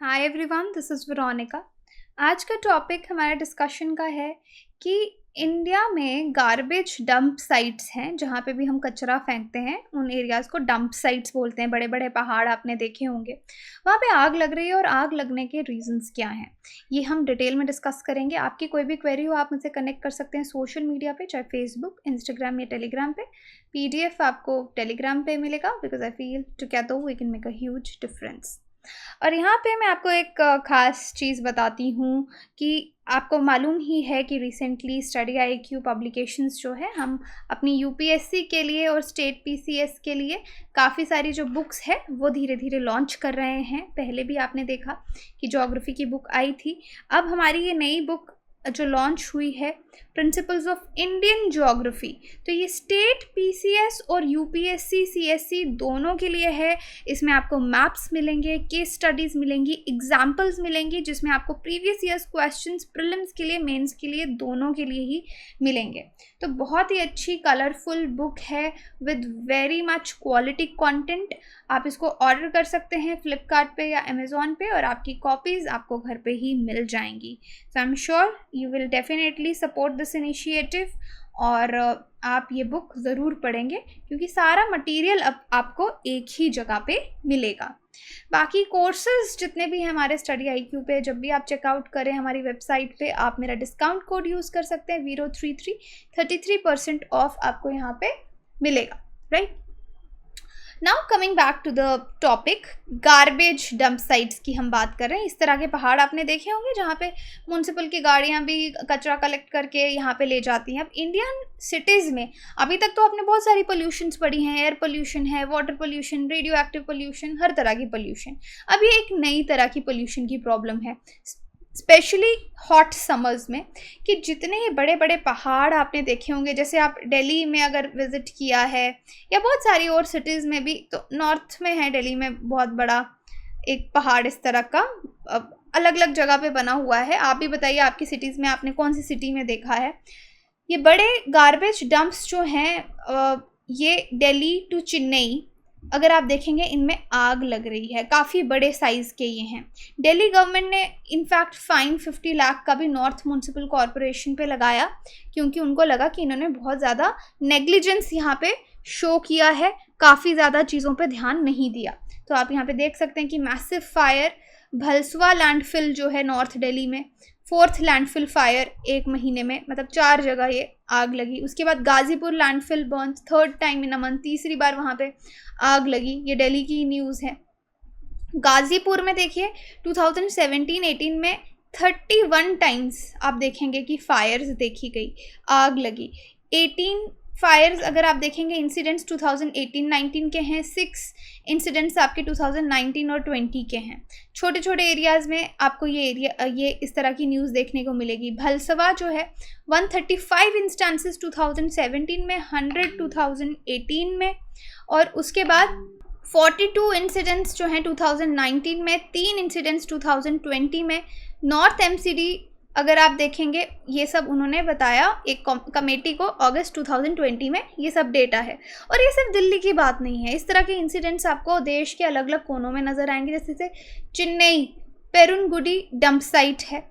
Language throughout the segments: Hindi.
Hi everyone, this is Veronica. आज का टॉपिक हमारा डिस्कशन का है कि इंडिया में गार्बेज डंप साइट्स हैं, जहाँ पे भी हम कचरा फेंकते हैं उन एरियाज़ को डंप साइट्स बोलते हैं। बड़े बड़े पहाड़ आपने देखे होंगे, वहाँ पे आग लग रही है और आग लगने के रीजंस क्या हैं, ये हम डिटेल में डिस्कस करेंगे। आपकी कोई भी क्वेरी हो आप मुझसे कनेक्ट कर सकते हैं सोशल मीडिया पे, चाहे फेसबुक, इंस्टाग्राम या टेलीग्राम पे। PDF आपको टेलीग्राम पे मिलेगा because I feel together we can make a huge difference. और यहाँ पे मैं आपको एक ख़ास चीज़ बताती हूँ कि आपको मालूम ही है कि रिसेंटली स्टडी IQ पब्लिकेशंस जो है, हम अपनी UPSC के लिए और स्टेट PCS के लिए काफ़ी सारी जो बुक्स है वो धीरे धीरे लॉन्च कर रहे हैं। पहले भी आपने देखा कि ज्योग्राफी की बुक आई थी, अब हमारी ये नई बुक जो लॉन्च हुई है, प्रिंसिपल्स ऑफ इंडियन ज्योग्राफी, तो ये स्टेट PCS और UPSC CSC दोनों के लिए है। इसमें आपको मैप्स मिलेंगे, केस स्टडीज़ मिलेंगी, एग्जाम्पल्स मिलेंगी, जिसमें आपको प्रीवियस ईयर्स क्वेश्चंस प्रीलिम्स के लिए, मेंस के लिए, दोनों के लिए ही मिलेंगे। तो बहुत ही अच्छी कलरफुल बुक है with very much quality content. आप इसको ऑर्डर कर सकते हैं फ्लिपकार्ट पे या अमेज़ॉन पे, और आपकी कॉपीज़ आपको घर पे ही मिल जाएंगी। So I am sure you will definitely support this initiative, और आप ये बुक ज़रूर पढ़ेंगे क्योंकि सारा मटेरियल अब आपको एक ही जगह पे मिलेगा। बाकी कोर्सेज जितने भी हैं हमारे स्टडी IQ पे, जब भी आप चेकआउट करें हमारी वेबसाइट पे, आप मेरा डिस्काउंट कोड यूज़ कर सकते हैं VERO33। 33% ऑफ आपको यहाँ पे मिलेगा, right. Now coming back to the topic, garbage dump sites की हम बात कर रहे हैं। इस तरह के पहाड़ आपने देखे होंगे जहाँ पे म्यूनसिपल की गाड़ियाँ भी कचरा कलेक्ट करके यहाँ पे ले जाती हैं। अब इंडियन सिटीज़ में अभी तक तो आपने बहुत सारी पोल्यूशंस पढ़ी हैं, एयर पोल्यूशन है, water pollution, radioactive pollution, हर तरह की पोल्यूशन। अब ये एक नई तरह की पोल्यूशन की प्रॉब्लम है, स्पेशली हॉट समर्स में, कि जितने ये बड़े बड़े पहाड़ आपने देखे होंगे, जैसे आप दिल्ली में अगर विज़िट किया है या बहुत सारी और सिटीज़ में भी, तो नॉर्थ में है दिल्ली में बहुत बड़ा एक पहाड़ इस तरह का, अलग अलग जगह पे बना हुआ है। आप भी बताइए आपकी सिटीज़ में आपने कौन सी सिटी में देखा है। ये बड़े गार्बेज डंप्स जो हैं, ये दिल्ली टू चेन्नई अगर आप देखेंगे इनमें आग लग रही है, काफ़ी बड़े साइज़ के ये हैं। दिल्ली गवर्नमेंट ने इनफैक्ट फ़ाइन 50 लाख का भी नॉर्थ म्यूनसिपल कॉरपोरेशन पे लगाया, क्योंकि उनको लगा कि इन्होंने बहुत ज़्यादा नेग्लिजेंस यहाँ पे शो किया है, काफ़ी ज़्यादा चीज़ों पे ध्यान नहीं दिया। तो आप यहाँ पे देख सकते हैं कि मैसिव फायर, भलसवा लैंडफिल जो है नॉर्थ दिल्ली में, 4th लैंडफिल फायर एक महीने में, मतलब 4 जगह ये आग लगी। उसके बाद Ghazipur landfill burn 3rd time in a month, तीसरी बार वहाँ पे आग लगी। ये दिल्ली की न्यूज़ है। गाजीपुर में देखिए 2017-18 में 31 टाइम्स आप देखेंगे कि फायर्स देखी गई, आग लगी। 18 फायर्स अगर आप देखेंगे इंसिडेंट्स 2018-19 के हैं, 6 इंसिडेंट्स आपके 2019 और 20 के हैं। छोटे छोटे एरियाज़ में आपको ये इस तरह की न्यूज़ देखने को मिलेगी। भलसवा जो है 135 इंस्टेंसेस 2017 में, 100 2018 में, और उसके बाद 42 इंसिडेंट्स जो हैं 2019 में, 3 इंसिडेंट्स 2020 में। नॉर्थ MCD अगर आप देखेंगे, ये सब उन्होंने बताया एक कमेटी को अगस्त 2020 में, ये सब डेटा है। और ये सिर्फ दिल्ली की बात नहीं है, इस तरह के इंसिडेंट्स आपको देश के अलग अलग कोनों में नज़र आएंगे। जैसे चेन्नई पेरुनगुडी डंप साइट है,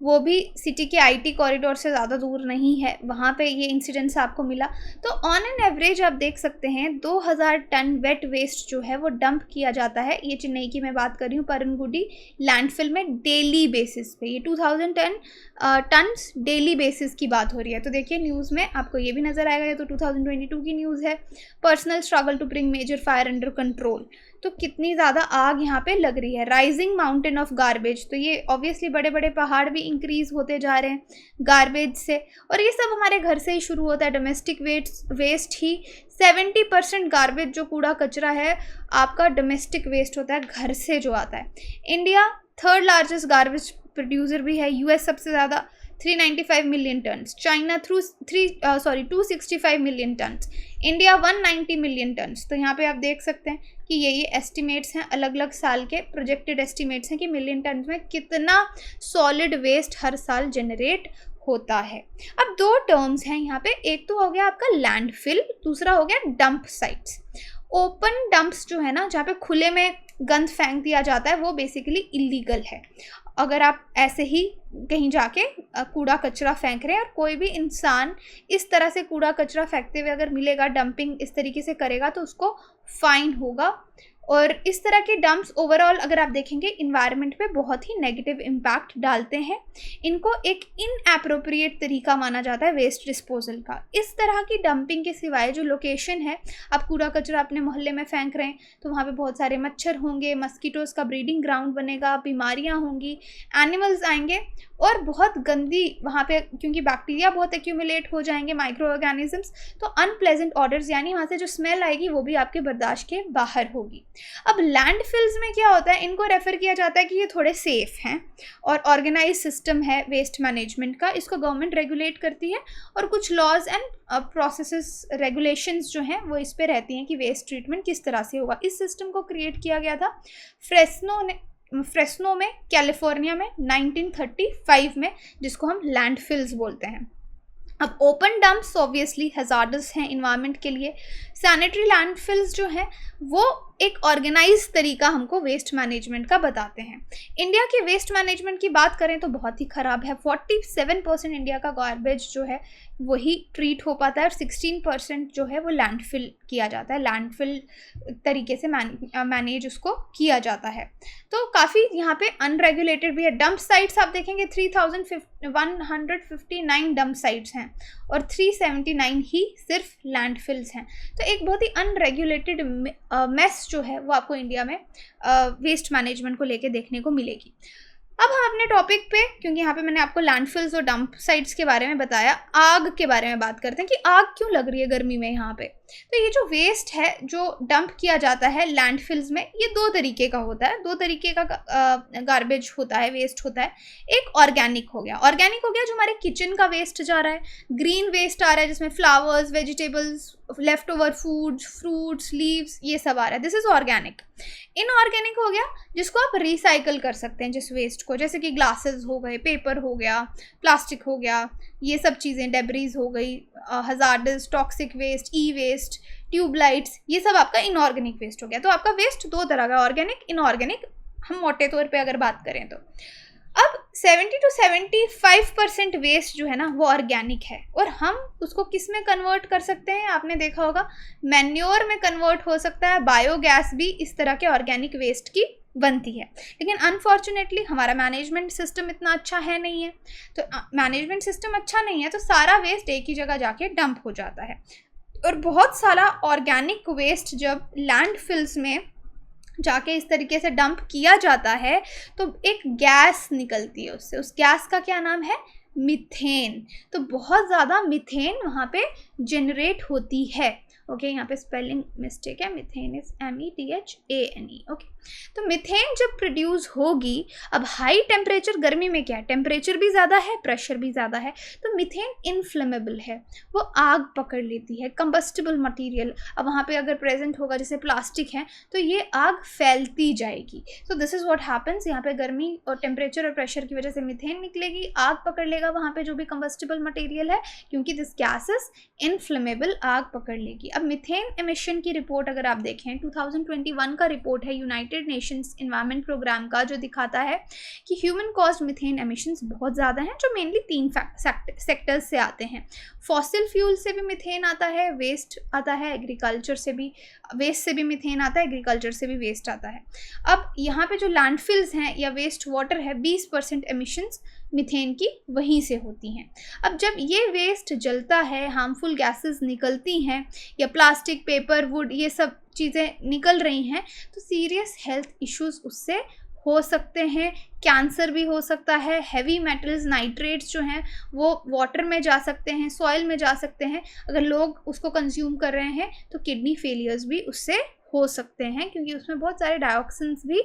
वो भी सिटी के IT कॉरिडोर से ज़्यादा दूर नहीं है, वहाँ पे ये इंसिडेंट्स आपको मिला। तो ऑन एन एवरेज आप देख सकते हैं 2000 टन वेट वेस्ट जो है वो डंप किया जाता है। ये चेन्नई की मैं बात कर रही हूँ, पेरुनगुडी लैंडफिल में डेली बेसिस पे, ये 2000 टन्स डेली बेसिस की बात हो रही है। तो देखिए न्यूज़ में आपको ये भी नज़र आएगा, ये तो 2022 की न्यूज़ है। Personal struggle to bring major fire under control, तो कितनी ज़्यादा आग यहाँ पे लग रही है। राइजिंग माउंटेन ऑफ गार्बेज, तो ये ऑब्वियसली बड़े बड़े पहाड़ भी इंक्रीज़ होते जा रहे हैं गार्बेज से, और ये सब हमारे घर से ही शुरू होता है। डोमेस्टिक वेस्ट ही 70% गार्बेज जो कूड़ा कचरा है आपका डोमेस्टिक वेस्ट होता है, घर से जो आता है। India 3rd largest garbage producer भी है, US सबसे ज़्यादा 395 million turns, China 265 million turns, India 190 million turns. तो यहाँ पे आप देख सकते हैं कि ये एस्टिमेट्स हैं, अलग अलग साल के प्रोजेक्टेड एस्टिमेट्स हैं कि मिलियन टन्स में कितना सॉलिड वेस्ट हर साल जनरेट होता है। अब 2 टर्म्स हैं यहाँ पे, एक तो हो गया आपका लैंडफिल, दूसरा हो गया डंप साइट्स। ओपन डंप्स जो है ना, जहाँ पे खुले में गंद फेंक दिया जाता है वो बेसिकली इलीगल है। अगर आप ऐसे ही कहीं जाके कूड़ा कचरा फेंक रहे हैं और कोई भी इंसान इस तरह से कूड़ा कचरा फेंकते हुए अगर मिलेगा, डंपिंग इस तरीके से करेगा, तो उसको फाइन होगा। और इस तरह के डंप्स ओवरऑल अगर आप देखेंगे इन्वायरमेंट पे बहुत ही नेगेटिव इम्पैक्ट डालते हैं। इनको एक इनएप्रोप्रिएट तरीका माना जाता है वेस्ट डिस्पोजल का। इस तरह की डंपिंग के सिवाय जो लोकेशन है, आप कूड़ा कचरा अपने मोहल्ले में फेंक रहे हैं तो वहाँ पे बहुत सारे मच्छर होंगे, मस्कीटोज़ का ब्रीडिंग ग्राउंड बनेगा, बीमारियाँ होंगी, एनिमल्स आएंगे और बहुत गंदी वहाँ पे, क्योंकि बैक्टीरिया बहुत एक्यूमुलेट हो जाएंगे, माइक्रो ऑर्गेनिजम्स, तो अनप्लेजेंट ऑडर्स यानी वहाँ से जो स्मेल आएगी वो भी आपके बर्दाश्त के बाहर होगी। अब लैंडफिल्स में क्या होता है, इनको रेफ़र किया जाता है कि ये थोड़े सेफ़ हैं और ऑर्गेनाइज सिस्टम है वेस्ट मैनेजमेंट का, इसको गवर्नमेंट रेगुलेट करती है और कुछ लॉज एंड प्रोसेसेस रेगुलेशंस जो हैं वो इस पे रहती हैं कि वेस्ट ट्रीटमेंट किस तरह से होगा। इस सिस्टम को क्रिएट किया गया था फ्रेस्नो में, कैलिफोर्निया में 1935 में, जिसको हम लैंडफिल्स बोलते हैं। अब ओपन डंप्स ऑब्वियसली हैजार्डस हैं इन्वायरमेंट के लिए। सैनिटरी लैंडफिल्स जो हैं वो एक ऑर्गेनाइज तरीका हमको वेस्ट मैनेजमेंट का बताते हैं। इंडिया के वेस्ट मैनेजमेंट की बात करें तो बहुत ही ख़राब है। 47% इंडिया का गार्बेज जो है वही ट्रीट हो पाता है और 16% जो है वो लैंडफिल किया जाता है, लैंडफिल तरीके से मैनेज उसको किया जाता है। तो काफ़ी यहाँ पे अनरेगुलेटेड भी है। डंप साइट्स आप देखेंगे 3159 डंप साइट्स हैं और 379 ही सिर्फ लैंडफिल्स हैं। तो एक बहुत ही अनरेगुलेटेड मेस जो है वो आपको इंडिया में वेस्ट मैनेजमेंट को लेके देखने को मिलेगी। अब हम अपने टॉपिक पे, क्योंकि यहाँ पे मैंने आपको लैंडफिल्स और डंप साइट्स के बारे में बताया, आग के बारे में बात करते हैं कि आग क्यों लग रही है गर्मी में यहाँ पे। तो ये जो वेस्ट है जो डंप किया जाता है लैंडफिल्स में, ये दो तरीके का होता है, दो तरीके का गार्बेज होता है, वेस्ट होता है। एक ऑर्गेनिक हो गया जो हमारे किचन का वेस्ट जा रहा है, ग्रीन वेस्ट आ रहा है जिसमें flowers, vegetables, left over foods, fruits, leaves, ये सब आ रहा है, दिस इज ऑर्गेनिक। इनऑर्गेनिक हो गया जिसको आप रिसाइकल कर सकते हैं जिस वेस्ट को, जैसे कि ग्लासेस हो गए, पेपर हो गया, प्लास्टिक हो गया, ये सब चीज़ें, डेब्रीज हो गई, हजार्डस, टॉक्सिक वेस्ट, ई वेस्ट, ट्यूबलाइट्स, ये सब आपका इनऑर्गेनिक वेस्ट हो गया। तो आपका वेस्ट दो तरह का, ऑर्गेनिक, इनऑर्गेनिक, हम मोटे तौर पे अगर बात करें तो। अब 70 to 75% वेस्ट जो है ना वो ऑर्गेनिक है और हम उसको किस में कन्वर्ट कर सकते हैं, आपने देखा होगा मैन्योर में कन्वर्ट हो सकता है, बायोगैस भी इस तरह के ऑर्गेनिक वेस्ट की बनती है। लेकिन अनफॉर्चुनेटली हमारा मैनेजमेंट सिस्टम इतना अच्छा है नहीं है, तो मैनेजमेंट सिस्टम अच्छा नहीं है तो सारा वेस्ट एक ही जगह जाके डंप हो जाता है। और बहुत सारा ऑर्गेनिक वेस्ट जब लैंडफिल्स में जाके इस तरीके से डंप किया जाता है तो एक गैस निकलती है उससे, उस गैस का क्या नाम है, मीथेन। तो बहुत ज़्यादा मीथेन वहाँ पे जनरेट होती है। ओके, यहाँ पे स्पेलिंग मिस्टेक है, मीथेन इज METHANE। ओके, तो मीथेन जब प्रोड्यूस होगी, अब हाई टेम्परेचर, गर्मी में क्या है, टेम्परेचर भी ज़्यादा है, प्रेशर भी ज़्यादा है, तो मीथेन इनफ्लेमेबल है, वो आग पकड़ लेती है, कंबस्टिबल मटेरियल अब वहाँ पे अगर प्रेजेंट होगा, जैसे प्लास्टिक है, तो ये आग फैलती जाएगी। So this is what happens, यहाँ पे गर्मी और टेम्परेचर और प्रेशर की वजह से मीथेन निकलेगी, आग पकड़ लेगा वहाँ पे जो भी कंबस्टिबल मटेरियल है, क्योंकि दिस गैस इज इनफ्लेमेबल, आग पकड़ लेगी। अब मीथेन एमिशन की रिपोर्ट अगर आप देखें, 2021 का रिपोर्ट है यूनाइटेड नेशंस एनवायरनमेंट प्रोग्राम का, जो दिखाता है कि ह्यूमन कॉज्ड मीथेन एमिशंस बहुत ज़्यादा हैं, जो मेनली 3 सेक्टर्स से आते हैं। फॉसिल फ्यूल से भी मीथेन आता है, वेस्ट आता है, एग्रीकल्चर से भी वेस्ट से भी मीथेन आता है, एग्रीकल्चर से भी वेस्ट आता है। अब यहाँ पे जो लैंडफिल्स हैं या वेस्ट वाटर है, 20% एमिशंस मीथेन की वहीं से होती हैं। अब जब ये वेस्ट जलता है, हार्मफुल गैसेस निकलती हैं या प्लास्टिक, पेपर, वुड, ये सब चीज़ें निकल रही हैं, तो सीरियस हेल्थ इश्यूज उससे हो सकते हैं। कैंसर भी हो सकता है, हैवी मेटल्स, नाइट्रेट्स जो हैं वो वाटर में जा सकते हैं, सॉइल में जा सकते हैं। अगर लोग उसको कंज्यूम कर रहे हैं तो किडनी फेलियर्स भी उससे हो सकते हैं, क्योंकि उसमें बहुत सारे डायऑक्सिन्स भी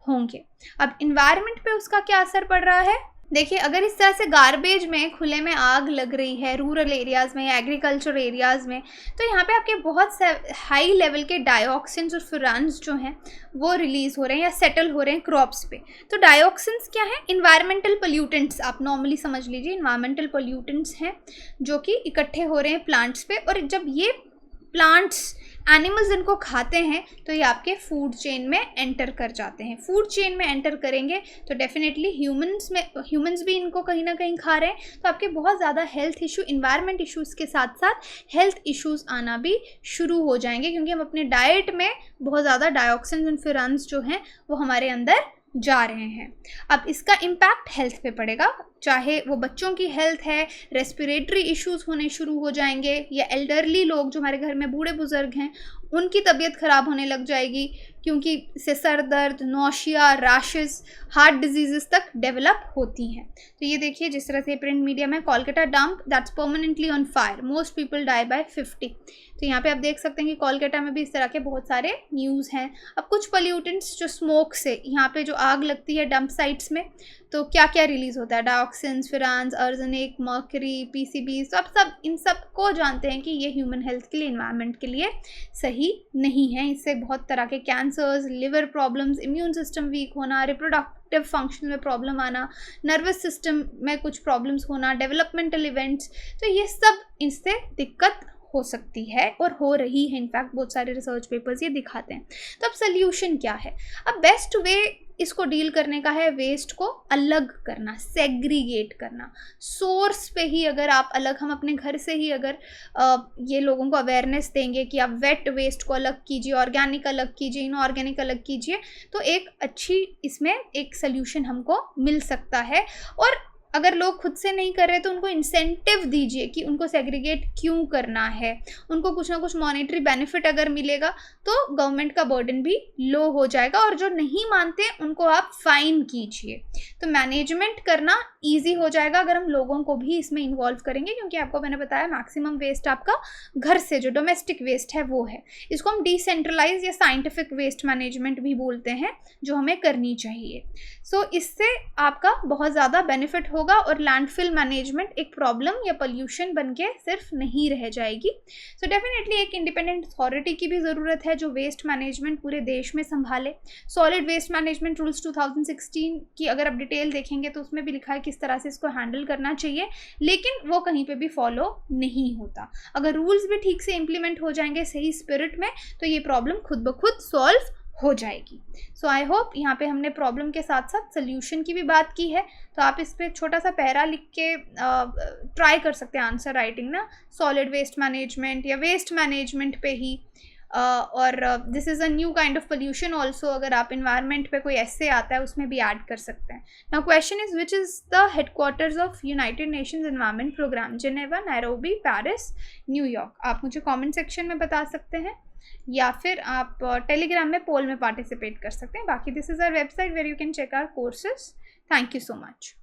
होंगे। अब इन्वायरमेंट पे उसका क्या असर पड़ रहा है, देखिए, अगर इस तरह से गार्बेज में खुले में आग लग रही है रूरल एरियाज़ में या एग्रीकल्चर एरियाज़ में, तो यहाँ पे आपके बहुत हाई लेवल के डायऑक्सिन्स और फुरान्स जो हैं वो रिलीज़ हो रहे हैं या सेटल हो रहे हैं क्रॉप्स पे। तो डायऑक्सिन्स क्या है, इन्वायरमेंटल पोल्यूटेंट्स, आप नॉर्मली समझ लीजिए इन्वायरमेंटल पोल्यूटेंट्स हैं जो कि इकट्ठे हो रहे हैं प्लांट्स पे, और जब ये प्लांट्स एनिमल्स इनको खाते हैं तो ये आपके फूड चेन में एंटर कर जाते हैं। फूड चेन में एंटर करेंगे तो डेफिनेटली ह्यूमंस भी इनको कहीं ना कहीं खा रहे हैं, तो आपके बहुत ज़्यादा हेल्थ इशू, इन्वायरमेंट इश्यूज़ के साथ साथ हेल्थ इश्यूज़ आना भी शुरू हो जाएंगे, क्योंकि हम अपने डाइट में बहुत ज़्यादा डाइऑक्सिन एंड फ्यूरान्स जो हैं वो हमारे अंदर जा रहे हैं। अब इसका इम्पैक्ट हेल्थ पे पड़ेगा, चाहे वो बच्चों की हेल्थ है, रेस्पिरेटरी इश्यूज होने शुरू हो जाएंगे, या एल्डरली लोग जो हमारे घर में बूढ़े बुजुर्ग हैं उनकी तबीयत ख़राब होने लग जाएगी, क्योंकि इससे सर दर्द, नौशिया, रैशेस, हार्ट डिजीज़ तक डेवलप होती हैं। तो ये देखिए जिस तरह से प्रिंट मीडिया में Kolkata dump that's permanently on fire, most people die by 50। तो यहाँ पे आप देख सकते हैं कि कोलकाता में भी इस तरह के बहुत सारे न्यूज़ हैं। अब कुछ पोल्यूटेंट्स जो स्मोक से, यहाँ पे जो आग लगती है डंप साइट्स में, तो क्या क्या रिलीज़ होता है, डाइऑक्सिन्स, फ्यूरान्स, आर्सेनिक, मर्करी, पीसीबी, तो आप सब इन सब को जानते हैं कि ये ह्यूमन हेल्थ के लिए, इन्वायरमेंट के लिए सही नहीं है। इससे बहुत तरह के cancers, liver problems, immune system weak होना, रिप्रोडक्टिव फंक्शन में प्रॉब्लम आना, नर्वस सिस्टम में कुछ प्रॉब्लम्स होना, डेवलपमेंटल इवेंट्स, तो ये सब इससे दिक्कत हो सकती है और हो रही है। इनफैक्ट बहुत सारे रिसर्च पेपर्स ये दिखाते हैं। तो अब सोल्यूशन क्या है? अब बेस्ट वे इसको डील करने का है वेस्ट को अलग करना, सेग्रीगेट करना। सोर्स पे ही अगर आप अलग, हम अपने घर से ही अगर ये लोगों को अवेयरनेस देंगे कि आप वेट वेस्ट को अलग कीजिए, ऑर्गेनिक अलग कीजिए, इनऑर्गेनिक अलग कीजिए, तो एक अच्छी इसमें एक सोल्यूशन हमको मिल सकता है। और अगर लोग खुद से नहीं कर रहे तो उनको इंसेंटिव दीजिए कि उनको सेग्रीगेट क्यों करना है, उनको कुछ ना कुछ मॉनेटरी बेनिफिट अगर मिलेगा तो गवर्नमेंट का बर्डन भी लो हो जाएगा, और जो नहीं मानते उनको आप फाइन कीजिए। तो मैनेजमेंट करना ईजी हो जाएगा अगर हम लोगों को भी इसमें इन्वॉल्व करेंगे, क्योंकि आपको मैंने बताया मैक्सिमम वेस्ट आपका घर से जो डोमेस्टिक वेस्ट है वो है। इसको हम डिसेंट्रलाइज या साइंटिफिक वेस्ट मैनेजमेंट भी बोलते हैं, जो हमें करनी चाहिए। सो इससे आपका बहुत ज़्यादा बेनिफिट होगा और लैंडफिल मैनेजमेंट एक प्रॉब्लम या पोल्यूशन बन के सिर्फ नहीं रह जाएगी। सो डेफिनेटली एक इंडिपेंडेंट अथॉरिटी की भी ज़रूरत है जो वेस्ट मैनेजमेंट पूरे देश में संभाले। सॉलिड वेस्ट मैनेजमेंट रूल्स 2016 की अगर आप डिटेल देखेंगे तो उसमें भी लिखा है किस तरह से इसको हैंडल करना चाहिए, लेकिन वो कहीं पे भी फॉलो नहीं होता। अगर रूल्स भी ठीक से इम्प्लीमेंट हो जाएंगे सही स्पिरिट में तो ये प्रॉब्लम खुद ब खुद सॉल्व हो जाएगी। सो आई होप यहाँ पे हमने प्रॉब्लम के साथ साथ सोल्यूशन की भी बात की है। तो आप इस पर छोटा सा पैरा लिख के ट्राई कर सकते हैं आंसर राइटिंग ना, सॉलिड वेस्ट मैनेजमेंट या वेस्ट मैनेजमेंट पे ही। और this is a new kind of pollution also, अगर आप इन्वायरमेंट पे कोई ऐसे आता है उसमें भी ऐड कर सकते हैं। Now question is which is the headquarters of United Nations Environment Programme? Geneva, Nairobi, Paris, New York. आप मुझे कमेंट सेक्शन में बता सकते हैं या फिर आप टेलीग्राम में पोल में पार्टिसिपेट कर सकते हैं। बाकी this is our website where you can check our courses. Thank you so much.